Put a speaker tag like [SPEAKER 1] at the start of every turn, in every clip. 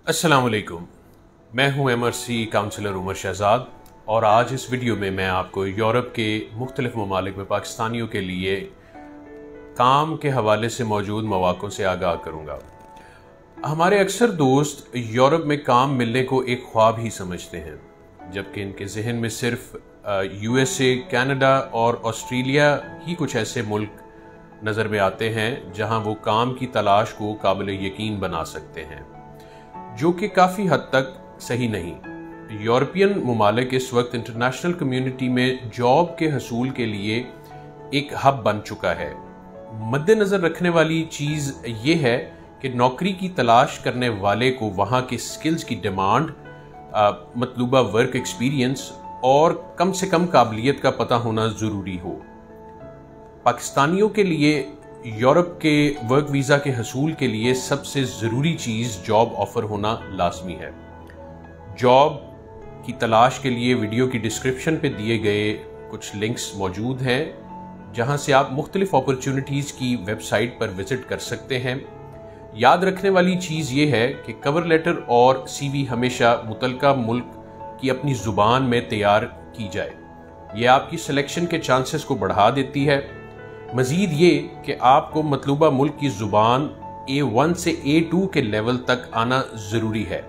[SPEAKER 1] अस्सलाम वालेकुम। मैं हूं MRC काउंसलर उमर शहजाद और आज इस वीडियो में मैं आपको यूरोप के मुख्तलिफ ममालिक में पाकिस्तानियों के लिए काम के हवाले से मौजूद मौक़ों से आगाह करूंगा। हमारे अक्सर दोस्त यूरोप में काम मिलने को एक ख्वाब ही समझते हैं, जबकि इनके जहन में सिर्फ USA, कनाडा और ऑस्ट्रेलिया ही कुछ ऐसे मुल्क नज़र में आते हैं जहां वो काम की तलाश को काबिल यकीन बना सकते हैं, जो कि काफ़ी हद तक सही नहीं। यूरोपियन ममालिक इस वक्त इंटरनेशनल कम्युनिटी में जॉब के हसूल के लिए एक हब बन चुका है। मद्देनज़र रखने वाली चीज़ ये है कि नौकरी की तलाश करने वाले को वहाँ के स्किल्स की डिमांड, मतलूबा वर्क एक्सपीरियंस और कम से कम काबिलियत का पता होना ज़रूरी हो। पाकिस्तानियों के लिए यूरोप के वर्क वीज़ा के हसूल के लिए सबसे ज़रूरी चीज़ जॉब ऑफ़र होना लाजमी है। जॉब की तलाश के लिए वीडियो की डिस्क्रिप्शन पे दिए गए कुछ लिंक्स मौजूद हैं, जहां से आप मुख्तलिफ अपॉर्चुनिटीज़ की वेबसाइट पर विज़िट कर सकते हैं। याद रखने वाली चीज़ ये है कि कवर लेटर और CV हमेशा मुतलका मुल्क की अपनी ज़ुबान में तैयार की जाए। यह आपकी सिलेक्शन के चांसेस को बढ़ा देती है। मज़ीद ये कि आपको मतलूबा मुल्क की ज़ुबान A1 से A2 के लेवल तक आना ज़रूरी है,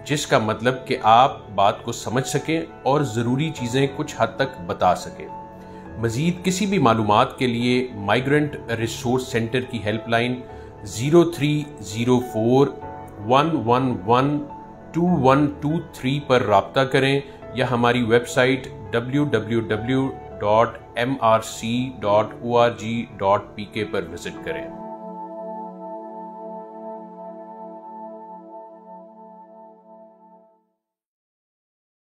[SPEAKER 1] जिसका मतलब कि आप बात को समझ सकें और ज़रूरी चीज़ें कुछ हद तक बता सकें। मज़ीद किसी भी मालूमात के लिए माइग्रेंट रिसोर्स सेंटर की हेल्पलाइन 0304 111 2123 पर राब्ता करें या हमारी वेबसाइट www.mrc.org.pk पर विजिट करें।